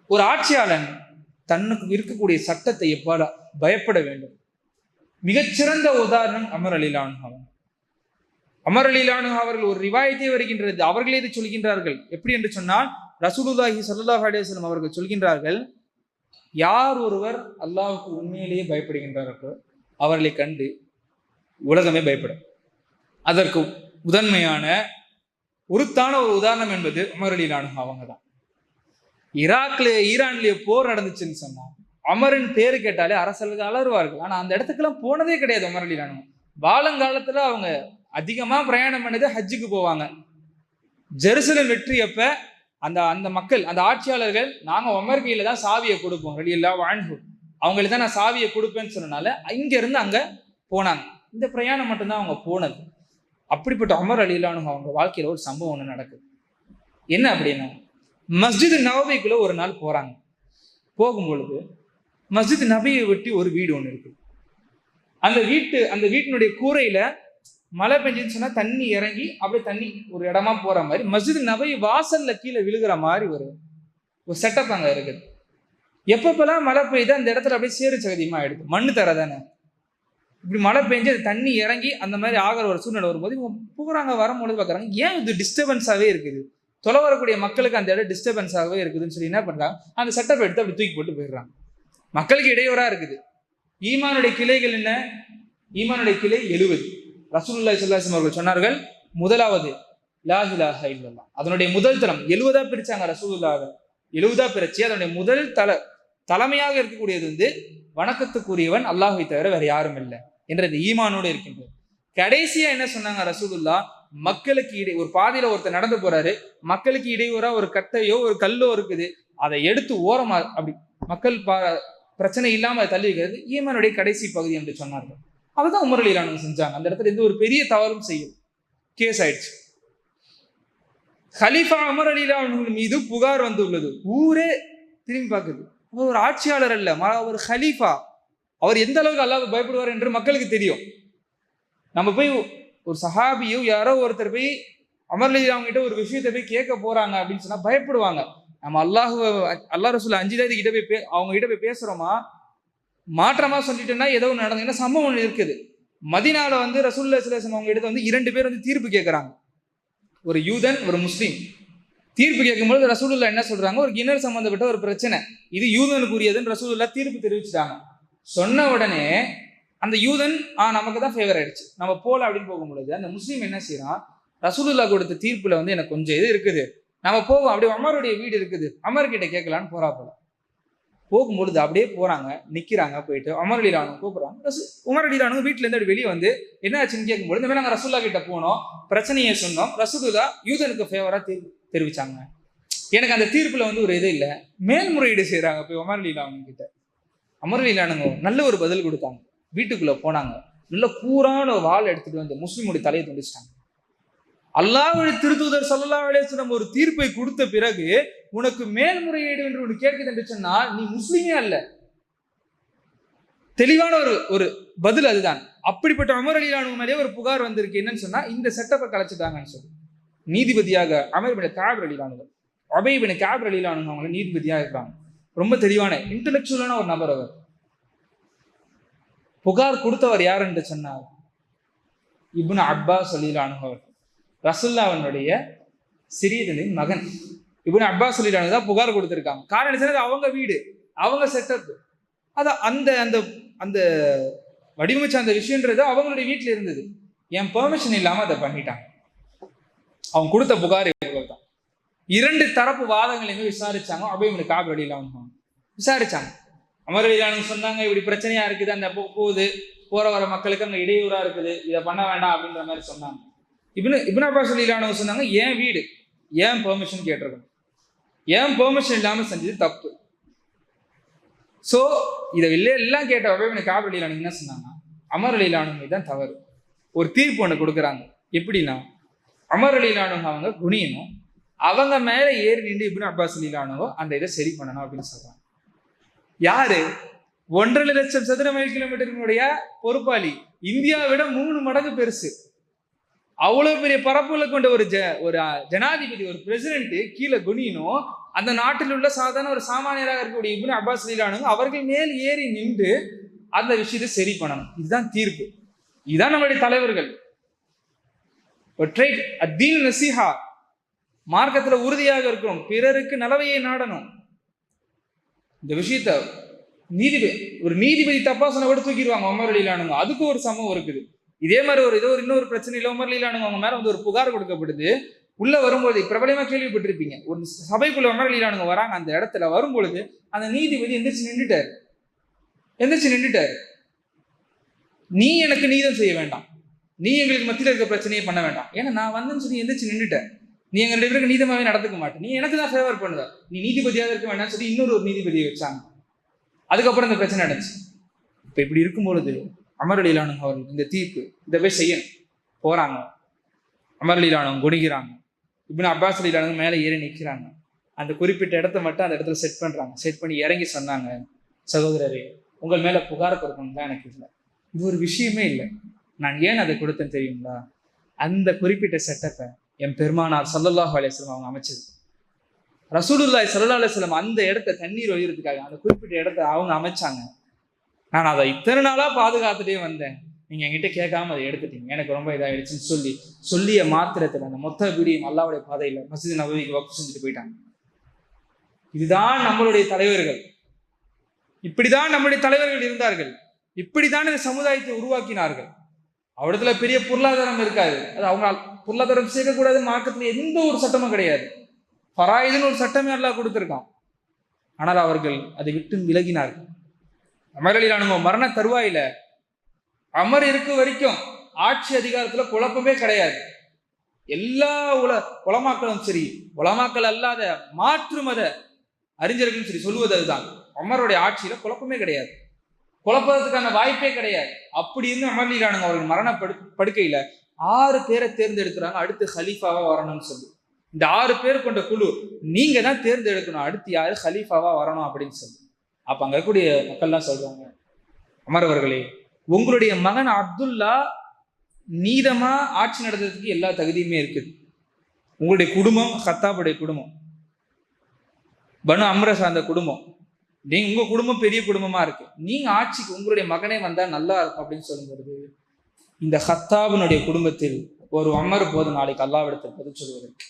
ஒரு ஆட்சியாளன் தன்னுக்கு இருக்கக்கூடிய சட்டத்தை எவ்வாறு பயப்பட வேண்டும். மிகச்சிறந்த உதாரணம் அமர் அலிலானு அவங்க. அமர் அலிலானு அவர்கள் ஒரு ரிவாயத்தே வருகின்றது. அவர்களே இதை சொல்கின்றார்கள். எப்படி என்று சொன்னால், ரசூலுல்லாஹி ஸல்லல்லாஹு அலைஹி வஸல்லம் அவர்கள் சொல்கின்றார்கள், யார் ஒருவர் அல்லாஹ்வுக்கு உண்மையிலேயே பயப்படுகின்றார்களோ அவர்களை கண்டு உலகமே பயப்படும். அதற்கு முதன்மையான உருத்தான ஒரு உதாரணம் என்பது அமர் அலிலானு அவங்க தான். ஈரான்லயே போர் நடந்துச்சுன்னு சொன்னா அமரின் பேரு கேட்டாலே அரசர்கள் அலறுவார்கள். ஆனா அந்த இடத்துக்கெல்லாம் போனதே கிடையாது அமர் அலிலானு. பாலங்காலத்துல அவங்க அதிகமா பிரயாணம் பண்ணது ஹஜ்ஜுக்கு போவாங்க. ஜெருசலம் வெற்றி அப்ப அந்த அந்த மக்கள், அந்த ஆட்சியாளர்கள், நாங்க உமர் கையில தான் சாவியை கொடுப்போம், ரலியல்லாஹு அன்ஹு, அவங்களுக்கு தான் நான் சாவியை கொடுப்பேன்னு சொன்னனால இங்க இருந்து அங்க போனாங்க. இந்த பிரயாணம் மட்டும்தான் அவங்க போனது. அப்படிப்பட்ட அமர் அலிலானு அவங்க வாழ்க்கையில ஒரு சம்பவம் ஒண்ணு நடக்குது. என்ன அப்படின்னா, மஸ்ஜித் நபவிக்குள்ள ஒரு நாள் போறாங்க. போகும்பொழுது மஸ்ஜித் நபியை ஒட்டி ஒரு வீடு ஒண்ணு இருக்கு. அந்த வீட்டினுடைய கூரையில மழை பெஞ்சுன்னு சொன்னா தண்ணி இறங்கி அப்படியே தண்ணி ஒரு இடமா போற மாதிரி மஸ்ஜித் நபவி வாசல்ல கீழே விழுகிற மாதிரி ஒரு செட்டப் அங்க இருக்குது. எப்பப்பெல்லாம் மழை பெய்யுது அந்த இடத்துல அப்படியே சேறு சகதியமா ஆயிடுது. மண்ணு தர தானே, இப்படி மழை பெஞ்சு அது தண்ணி இறங்கி அந்த மாதிரி ஆகிற ஒரு சூழ்நிலை வரும்போது இவங்க போகிறாங்க. வரும்பொழுது பார்க்குறாங்க, ஏன் இது டிஸ்டர்பன்ஸாகவே இருக்குது, தொலை வரக்கூடிய மக்களுக்கு அந்த இடம் டிஸ்டர்பன்ஸாகவே இருக்குதுன்னு சொல்லி என்ன பண்ணுறாங்க, அந்த செட்டப் எடுத்து அப்படி தூக்கி போட்டு போயிடுறாங்க. மக்களுக்கு இடையூறாக இருக்குது. ஈமானுடைய கிளைகள் என்ன? ஈமானுடைய கிளை 70. ரசூலுல்லாஹி ஸல்லல்லாஹு அலைஹி வஸல்லம் அவர்கள் சொன்னார்கள், முதலாவது லா இலாஹ இல்லல்லாஹ். அதனுடைய முதல் தளம் 70ஆ பிரிச்சாங்க. ரசூலுல்லாஹ் 70ஆ பிரிச்சு அதனுடைய முதல் தலைமையாக இருக்கக்கூடியது வந்து வணக்கத்துக்குரியவன் அல்லாஹ்வை தவிர வேற யாரும் இல்லை என்ற இந்த ஈமானோடு இருக்கின்றது. கடைசியா என்ன சொன்னாங்க ரசூலுல்லாஹ், மக்களுக்கு ஒரு பாதையில ஒருத்தர் நடந்து போறாரு, மக்களுக்கு இடையூறா ஒரு கட்டையோ ஒரு கல்லோ இருக்குது, அதை எடுத்து ஓரமா அப்படி மக்கள் பிரச்சனை இல்லாம அதை தள்ளி வைக்கிறது ஈமானுடைய கடைசி பகுதி என்று சொன்னார்கள். அதுதான் உமர் அலிலானு செஞ்சாங்க. அந்த இடத்துல எந்த ஒரு பெரிய தவறும் செய்யும், கேஸ் ஆயிடுச்சு. ஹலீஃபா உமர் அலிலானு மீது புகார் வந்துள்ளது. ஊரே திரும்பி பார்க்குது. அவர் ஒரு ஆட்சியாளர் அல்ல, அவர் ஹலீஃபா. அவர் எந்த அளவுக்கு அல்லாஹ்வுக்கு பயப்படுவார் என்று மக்களுக்கு தெரியும். நம்ம போய் ஒரு சஹாபியோ யாரோ ஒருத்தர் போய் அமர் அலிலானு கிட்ட ஒரு விஷயத்தை போய் கேட்க போறாங்க அப்படின்னு சொன்னா பயப்படுவாங்க. நம்ம அல்லாஹ் ரசூல் 5 கிட்ட போய் அவங்க கிட்ட போய் பேசுறோமா, மாற்றமா சொல்லிட்டோம்னா ஏதோ ஒன்று நடந்ததுன்னா சம்பவம் ஒன்று இருக்குது. மதீனால வந்து ரசூலுல்லாஹி ஸல்லல்லாஹு அலைஹி வஸல்லம் அவங்க கிட்ட வந்து 2 பேர் வந்து தீர்ப்பு கேட்கறாங்க, ஒரு யூதன் ஒரு முஸ்லீம். தீர்ப்பு கேட்கும்போது ரசூலுல்லாஹ் என்ன சொல்றாங்க, ஒரு கிணறு சம்பந்தப்பட்ட ஒரு பிரச்சனை, இது யூதனுக்குரியதுன்னு ரசூலுல்லாஹ் தீர்ப்பு தெரிவிச்சுட்டாங்க. சொன்ன உடனே அந்த யூதன் நமக்கு தான் ஃபேவர் ஆயிடுச்சு, நம்ம போல அப்படின்னு போகும்பொழுது அந்த முஸ்லீம் என்ன செய்யறான், ரசூலுல்லாஹ் கொடுத்த தீர்ப்புல வந்து எனக்கு கொஞ்சம் இது இருக்குது, நம்ம போவோம், அப்படியே அமருடைய வீடு இருக்குது, அமர் கிட்ட கேட்கலான்னு போறா போல. போகும்பொழுது அப்படியே போறாங்க, நிக்கிறாங்க, போயிட்டு அமர் அலிலானு கூப்பிடுறாங்க. உமர் அலிலானு வீட்டுல இருந்து வெளியே வந்து என்ன ஆச்சுன்னு கேட்கும்போது, இந்த மாதிரி நாங்கள் ரசூலுல்லாஹ் கிட்ட போனோம், பிரச்சனையை சொன்னோம், ரசூலுல்லாஹ் யூதனுக்கு ஃபேவரா தெரிவிச்சாங்க, எனக்கு அந்த தீர்ப்புல வந்து ஒரு இது இல்லை, மேல்முறையீடு செய்யறாங்க. போய் உமர் அலிலானு கிட்ட அமர் அலிலானுங்க நல்ல ஒரு பதில் கொடுத்தாங்க. வீட்டுக்குள்ள போனாங்க, நல்ல கூரான ஒரு வாள் எடுத்துட்டு வந்து முஸ்லிமுடைய தலையை துண்டிச்சிட்டாங்க. அல்லாஹ்வுடைய திருத்தூதர் ஸல்லல்லாஹு அலைஹி வஸல்லம் ஒரு தீர்ப்பை கொடுத்த பிறகு உனக்கு மேல்முறையீடு என்று ஒன்று கேட்குது என்று சொன்னால் நீ முஸ்லிமே அல்ல. தெளிவான ஒரு பதில் அதுதான். அப்படிப்பட்ட உமர் அலிலானு மேலே ஒரு புகார் வந்திருக்கு. என்னன்னு சொன்னா, இந்த செட்டப்பை கலைச்சிட்டாங்கன்னு சொல்லி நீதிபதியாக அமர் இப்னு கஅப் ரலியல்லாஹு, உபை இப்னு கஅப் ரலியல்லாஹு அவங்க நீதிபதியாக இருக்கிறாங்க. ரொம்ப தெளிவான இன்டெலெக்சுவலான ஒரு நபர் அவர். புகார் கொடுத்தவர் யார் என்று சொன்னார், இப்னு அப்பாஸ் ரலியல்லாஹு அவர், ரசூலுல்லாஹ்வுடைய சிறிய தந்தையின் மகன். இப்னு அப்பாஸ் ரலியல்லாஹு தான் புகார் கொடுத்திருக்காங்க. காரணம் என்ன, அவங்க வீடு, அவங்க செட்டப், அதான் அந்த அந்த அந்த வடிவமைச்ச அந்த விஷயன்றது அவங்களுடைய வீட்டில் இருந்தது. என் பெர்மிஷன் இல்லாம அதை பண்ணிட்டாங்க. அவங்க கொடுத்த புகார் தான். 2 தரப்பு வாதங்களையுமே விசாரிச்சாங்க. உபை இப்னு கஅப் ரலியல்லாஹு விசாரிச்சாங்க. அமர் ரலியல்லாஹு சொன்னாங்க, இப்படி பிரச்சனையா இருக்குது, அந்த போகுது போற வர மக்களுக்கு அங்கே இடையூறா இருக்குது, இதை பண்ண வேண்டாம் அப்படின்ற மாதிரி சொன்னாங்க. இப்னு அப்பாஸ் ரலியல்லாஹு சொன்னாங்க, ஏன் வீடு, ஏன் பெர்மிஷன் கேட்டிருக்கணும், ஏன் பெர்மிஷன் இல்லாம செஞ்சது தப்பு. ஸோ இதை எல்லாம் கேட்ட உபை இப்னு கஅப் ரலியல்லாஹு என்ன சொன்னாங்க, அமர் ரலியல்லாஹு தான் தவறு. ஒரு தீர்ப்பு ஒன்று கொடுக்குறாங்க. எப்படின்னா, அமர் ரலியல்லாஹு அவங்க குனியணும், அவங்க மேல ஏறி நின்று இப்னு அப்பாஸ் ரலியல்லாஹு அந்த இதை சரி பண்ணணும் அப்படின்னு சொல்றாங்க. யாரு? 1.5 லட்சம் சதுர மைல் கிலோமீட்டருடைய பொறுப்பாளி, இந்தியாவை விட 3 மடங்கு பெருசு, அவ்வளவு பெரிய பரப்புல கொண்ட ஒரு ஜனாதிபதி, ஒரு பிரசிடென்ட் கீழே குனியணும், அந்த நாட்டில் உள்ள சாதாரண ஒரு சாமானியராக இருக்கக்கூடிய இப்னு அப்பாஸ் ரலியல்லாஹு அவர்கள் மேல் ஏறி நின்று அந்த விஷயத்தை சரி பண்ணணும். இதுதான் தீர்ப்பு. இதுதான் நம்மளுடைய தலைவர்கள். அத்தீன் நசீஹா, மார்க்கத்துல உறுதியாக இருக்கிறோம், பிறருக்கு நலவையை நாடணும். இந்த விஷயத்த ஒரு நீதிபதி தப்பா சொன்ன கூட தூக்கிடுவாங்க உமர் ரலியல்லாஹு அன்ஹு. அதுக்கு ஒரு சம்பவம் இருக்குது. இதே மாதிரி இன்னொரு பிரச்சனையில உமர் ரலியல்லாஹு அன்ஹு அவங்க மேல ஒரு புகார் கொடுக்கப்படுது. உள்ள வரும்போது பிரபலமா கேள்விப்பட்டிருப்பீங்க, ஒரு சபைக்குள்ள உமர் ரலியல்லாஹு அன்ஹு வராங்க. அந்த இடத்துல வரும்பொழுது அந்த நீதிபதி எந்திரிச்சு நின்றுட்டாரு. நீ எனக்கு நீதம் செய்ய வேண்டாம், நீ எங்களுக்கு மத்தியில் இருக்க பிரச்சனையை பண்ண வேண்டாம், ஏன்னா நான் வந்தேன்னு சொல்லி எந்திரிச்சு நின்றுட்டேன். நீ எங்க 2 பேருக்கு நீதமாவே நடந்துக்க மாட்டேன், நீ எனக்கு தான் ஃபேவர் பண்ணுவ, நீ நீதிபதியாக இருக்க வேண்டாம்னு சொல்லி இன்னொரு நீதிபதியை வச்சாங்க. அதுக்கப்புறம் இந்த பிரச்சனை நடந்துச்சு. இப்ப இப்படி இருக்கும் பொழுது உமர் ரலியல்லாஹு அன்ஹு அவர்கள் இந்த தீர்ப்பு இதை போய் செய்யணும் போறாங்க. உமர் ரலியல்லாஹு அன்ஹு குனிகிறாங்க. இப்னு அப்பாஸ் ரலியல்லாஹு அன்ஹு மேலே ஏறி நிற்கிறாங்க. அந்த குறிப்பிட்ட இடத்த மட்டும் அந்த இடத்துல செட் பண்றாங்க. செட் பண்ணி இறங்கி சொன்னாங்க, சகோதரரே, உங்கள் மேல புகார் கொடுக்கணும் தான் எனக்கு இல்லை, இது ஒரு விஷயமே இல்லை, நான் ஏன் அதை கொடுத்தேன்னு தெரியுங்களா? அந்த குறிப்பிட்ட செட்டப்பை என் பெருமானார் ஸல்லல்லாஹு அலைஹி வஸல்லம் அவங்க அமைச்சது. ரசூலுல்லாஹி ஸல்லல்லாஹு அலைஹி வஸல்லம் அந்த இடத்த தண்ணீர் ஒழிகிறதுக்காக அந்த குறிப்பிட்ட இடத்த அவங்க அமைச்சாங்க. நான் அதை இத்தனை நாளா பாதுகாத்துட்டே வந்தேன், நீங்க என்கிட்ட கேட்காம அதை எடுத்துட்டீங்க, எனக்கு ரொம்ப இதாயிடுச்சுன்னு சொல்லிய மாத்திரத்தில் அந்த மொத்த வீடியும் அல்லாஹ்வுடைய பாதையில் மஸ்ஜித் நபவிக்கு வக்ஃப் செஞ்சுட்டு போயிட்டாங்க. இதுதான் நம்மளுடைய தலைவர்கள். இப்படிதான் நம்முடைய தலைவர்கள் இருந்தார்கள். இப்படித்தான் இந்த சமுதாயத்தை உருவாக்கினார்கள். அவரிடத்துல பெரிய பொருளாதாரம் இருக்காது, அது அவங்க பொருளாதாரம் சேர்க்கக்கூடாது, மார்க்கத்துல எந்த ஒரு சட்டமும் கிடையாது, ஃபராயிதுன்னு ஒரு சட்டமே அல்லாஹ் கொடுத்திருக்கான். ஆனால் அவர்கள் அதை விட்டு விலகினார்கள். உமர் ரலியல்லாஹு அன்ஹு மரண தருவாயில அமர் இருக்க வரைக்கும் ஆட்சி அதிகாரத்துல குழப்பமே கிடையாது. எல்லா உலமாக்களும் சரி, உலமாக்கள் அல்லாத மாற்று மத அறிஞர்களும் சரி சொல்லுவது அதுதான், உமருடைய ஆட்சியில குழப்பமே கிடையாது, குழப்பத்துக்கான வாய்ப்பே கிடையாது. அப்படி இருந்து உமர் ரலியல்லாஹு அன்ஹு அவர்கள் மரண படுக்கையில 6 பேரை தேர்ந்தெடுக்கிறாங்க, அடுத்து ஹலீஃபாவா வரணும்னு சொல்லி. இந்த 6 பேர் கொண்ட குழு, நீங்க தான் தேர்ந்தெடுக்கணும் அடுத்து யாரு ஹலீஃபாவா வரணும் அப்படின்னு சொல்லி. அப்ப அங்க இருக்கக்கூடிய மக்கள்லாம் சொல்றாங்க, உமர் அவர்களே, உங்களுடைய மகன் அப்துல்லா நீதமா ஆட்சி நடத்துறதுக்கு எல்லா தகுதியுமே இருக்குது. உங்களுடைய குடும்பம் கத்தாபுடைய குடும்பம், பனு அம்ர சார்ந்த குடும்பம், உங்க குடும்பம் பெரிய குடும்பமா இருக்கு, நீங்க ஆட்சிக்கு உங்களுடைய மகனே வந்தா நல்லா இருக்கும் அப்படின்னு சொல்லும் பொழுது, இந்த ஹத்தாபினுடைய குடும்பத்தில் ஒரு உமர் போது நாளைக்கு அல்லாஹ்விடத்தில் பதில் சொல்வதற்கு.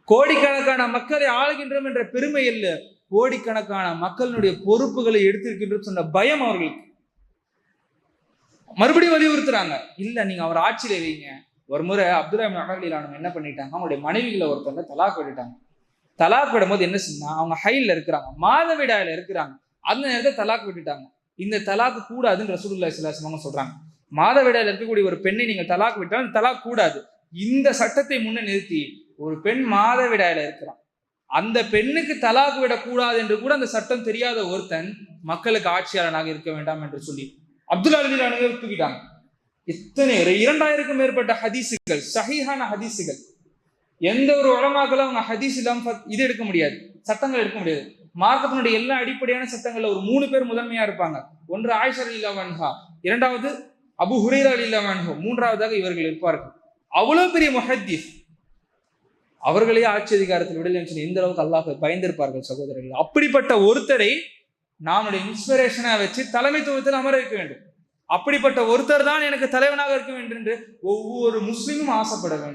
கோடிக்கணக்கான மக்களை ஆளுகின்றோம் என்ற பெருமை இல்லை, கோடிக்கணக்கான மக்களுடைய பொறுப்புகளை எடுத்திருக்கின்ற சொன்ன பயம் அவர்களுக்கு. மறுபடியும் வலியுறுத்துறாங்க, இல்ல நீங்க அவர் ஆட்சியில வைங்க. ஒரு முறை அப்துல்லா இப்னு உமர் ரலியல்லாஹு அன்ஹு என்ன பண்ணிட்டாங்க, அவங்களுடைய மனைவிகளை ஒருத்தவங்க தலாக் விட்டுட்டாங்க. தலாக் விடும்போது என்ன சொன்னா, அவங்க ஹைல்ல இருக்கிறாங்க, மாதவிடாயில இருக்கிறாங்க, அந்த நேரத்தை தலாக் விட்டுட்டாங்க. இந்த தலாக்கு கூடாதுன்னு ரசூலுல்லாஹி ஸல்லல்லாஹு அலைஹி வஸல்லம் சொல்றாங்க. மாதவிடாயில இருக்கக்கூடிய ஒரு பெண்ணை நீங்க தலாக் விட்டால் தலாக் கூடாது. இந்த சட்டத்தை முன்ன நிறுத்தி, ஒரு பெண் மாதவிடாயில இருக்கிறான், அந்த பெண்ணுக்கு தலாக் விடக்கூடாது என்று கூட அந்த சட்டம் தெரியாத ஒருத்தன் மக்களுக்கு ஆட்சியாளனாக இருக்க வேண்டாம் என்று சொல்லி அப்துல்லா ரலியல்லாஹு அன்ஹு தூக்கிட்டாங்க. எத்தனை 2000க்கும் மேற்பட்ட ஹதீஸுகள், சஹீஹான ஹதீஸுகள். எந்த ஒரு உலமாக்களும் அவங்க ஹதீஸ் இல்லாம இது எடுக்க முடியாது, சட்டங்கள் எடுக்க முடியாது. மார்க்கத்தினுடைய எல்லா அடிப்படையான சட்டங்கள்ல ஒரு 3 பேர் முதன்மையா இருப்பாங்க. ஒன்று ஆயிஷா ரலியல்லாஹு அன்ஹா, இரண்டாவது அபு ஹுரைரா ரலியல்லாஹு அன்ஹு, மூன்றாவதாக இவர்கள் இருப்பார்கள். அவ்வளவு பெரிய முஹத்தீஸ், அவர்களே ஆட்சி அதிகாரத்தில் விடலைன்னு சொல்லி எந்த அளவுக்கு அல்லாஹ் பயந்திருப்பார்கள் சகோதரர்கள். அப்படிப்பட்ட ஒருத்தரை நம்முடைய இன்ஸ்பிரேஷனா வச்சு தலைமைத்துவத்தில் அமர வைக்க வேண்டும். அப்படிப்பட்ட ஒருத்தர் தான் எனக்கு தலைவனாக இருக்க வேண்டும் என்று ஒவ்வொரு முஸ்லிமும் ஆசைப்பட வேண்டும்.